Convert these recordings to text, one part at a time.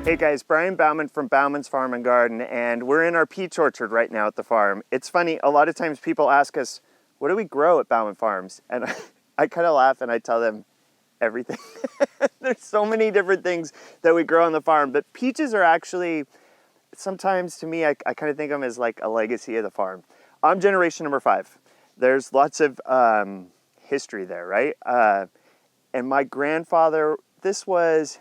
Hey guys, Brian Bauman from Bauman's Farm and Garden, and we're in our peach orchard right now at the farm. It's funny, a lot of times people ask us, what do we grow at Bauman Farms? And I kind of laugh and I tell them everything. There's so many different things that we grow on the farm, but peaches are actually, sometimes to me, I kind of think of them as like a legacy of the farm. I'm generation number 5. There's lots of history there, right? And my grandfather, this was,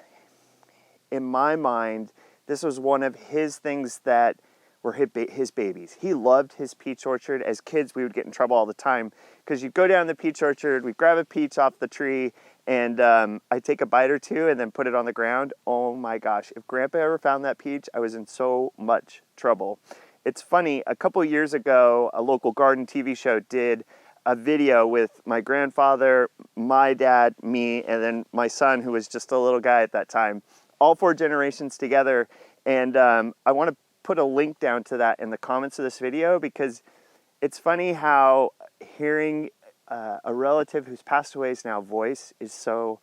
in my mind, this was one of his things that were his babies. He loved his peach orchard. As kids, we would get in trouble all the time because you'd go down the peach orchard, we'd grab a peach off the tree, and I'd take a bite or two and then put it on the ground. Oh my gosh, if Grandpa ever found that peach, I was in so much trouble. It's funny, a couple years ago, a local garden TV show did a video with my grandfather, my dad, me, and then my son, who was just a little guy at that time. All 4 generations together, and I want to put a link down to that in the comments of this video because it's funny how hearing a relative who's passed away's now voice is so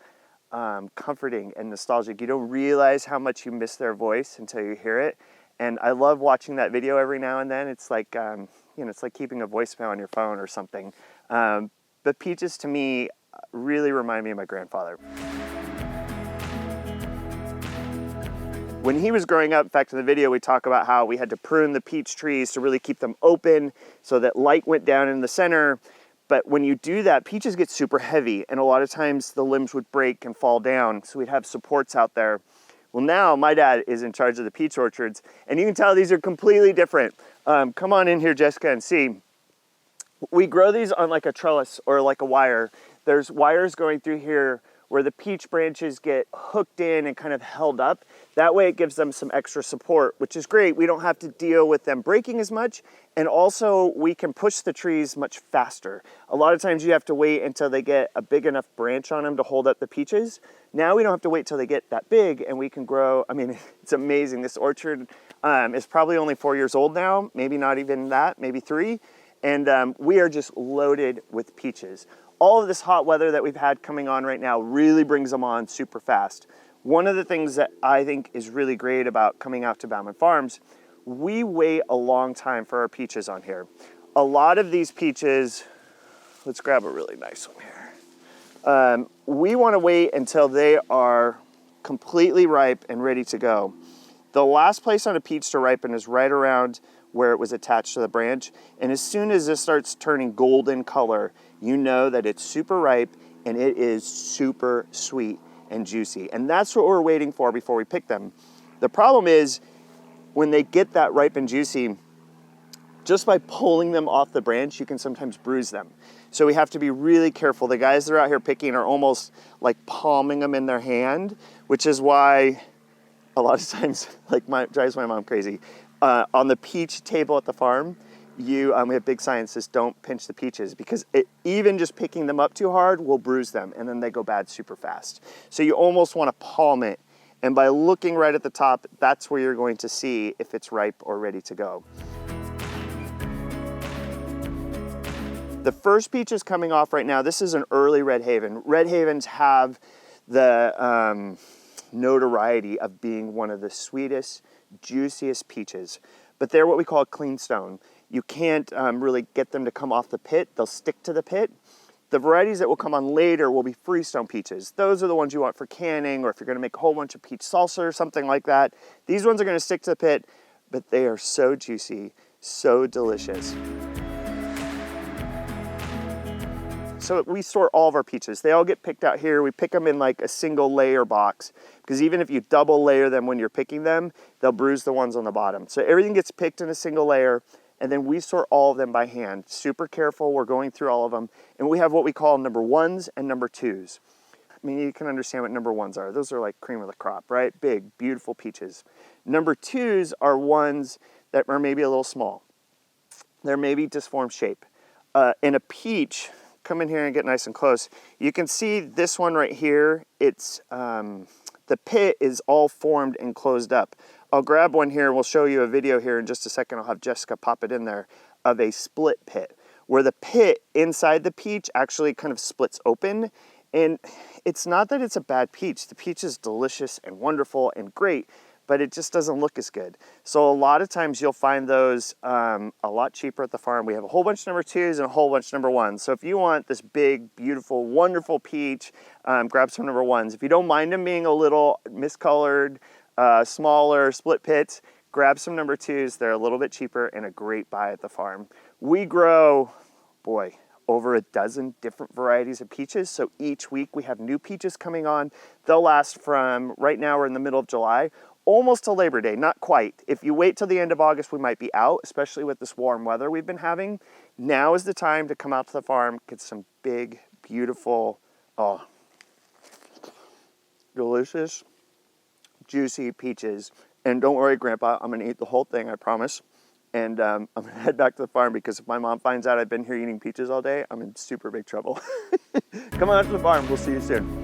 comforting and nostalgic. You don't realize how much you miss their voice until you hear it, and I love watching that video every now and then. It's like you know, it's like keeping a voicemail on your phone or something. But peaches to me really remind me of my grandfather. When he was growing up, in fact, in the video, we talk about how we had to prune the peach trees to really keep them open so that light went down in the center. But when you do that, peaches get super heavy, and a lot of times the limbs would break and fall down, so we'd have supports out there. Well, now my dad is in charge of the peach orchards, and you can tell these are completely different. Come on in here, Jessica, and see. We grow these on like a trellis or like a wire. There's wires going through here where the peach branches get hooked in and kind of held up. That way it gives them some extra support, which is great. We don't have to deal with them breaking as much, and also we can push the trees much faster. A lot of times you have to wait until they get a big enough branch on them to hold up the peaches. Now we don't have to wait till they get that big, and we can grow. I mean, it's amazing. This orchard is probably only 4 years old now, maybe not even that, maybe 3, and we are just loaded with peaches. All of this hot weather that we've had coming on right now really brings them on super fast. One of the things that I think is really great about coming out to Bauman Farms, we wait a long time for our peaches on here. A lot of these peaches, let's grab a really nice one here. We want to wait until they are completely ripe and ready to go. The last place on a peach to ripen is right around where it was attached to the branch. And as soon as this starts turning golden color, you know that it's super ripe and it is super sweet and juicy. And that's what we're waiting for before we pick them. The problem is when they get that ripe and juicy, just by pulling them off the branch, you can sometimes bruise them. So we have to be really careful. The guys that are out here picking are almost like palming them in their hand, which is why a lot of times, like, drives my mom crazy. On the peach table at the farm, we have big signs that says don't pinch the peaches, because even just picking them up too hard will bruise them, and then they go bad super fast. So you almost want to palm it, and by looking right at the top, that's where you're going to see if it's ripe or ready to go. The first peach is coming off right now. This is an early Red Haven. Red Havens have the notoriety of being one of the sweetest, juiciest peaches, but they're what we call a clean stone. You can't really get them to come off the pit. They'll stick to the pit. The varieties that will come on later will be freestone peaches. Those are the ones you want for canning, or if you're going to make a whole bunch of peach salsa or something like that. These ones are going to stick to the pit, but they are so juicy, so delicious. So we store all of our peaches. They all get picked out here. We pick them in like a single layer box, because even if you double layer them when you're picking them, they'll bruise the ones on the bottom. So everything gets picked in a single layer, and then we sort all of them by hand. Super careful, we're going through all of them. And we have what we call number 1s and number 2s. I mean, you can understand what number 1s are. Those are like cream of the crop, right? Big, beautiful peaches. Number 2s are ones that are maybe a little small. They're maybe disformed shape. In a peach, come in here and get nice and close. You can see this one right here. It's the pit is all formed and closed up. I'll grab one here. We'll show you a video here in just a second. I'll have Jessica pop it in there, of a split pit, where the pit inside the peach actually kind of splits open. And it's not that it's a bad peach. The peach is delicious and wonderful and great, but it just doesn't look as good. So a lot of times you'll find those a lot cheaper at the farm. We have a whole bunch of number 2s and a whole bunch of number 1s. So if you want this big, beautiful, wonderful peach, grab some number 1s. If you don't mind them being a little miscolored, smaller, split pits, grab some number 2s. They're a little bit cheaper and a great buy at the farm. We grow, boy, over a dozen different varieties of peaches. So each week we have new peaches coming on. They'll last from, right now we're in the middle of July, almost to Labor Day, not quite. If you wait till the end of August, we might be out, especially with this warm weather we've been having. Now is the time to come out to the farm, get some big, beautiful, delicious, juicy peaches. And don't worry, Grandpa, I'm gonna eat the whole thing, I promise. And I'm gonna head back to the farm because if my mom finds out I've been here eating peaches all day, I'm in super big trouble. Come on out to the farm, we'll see you soon.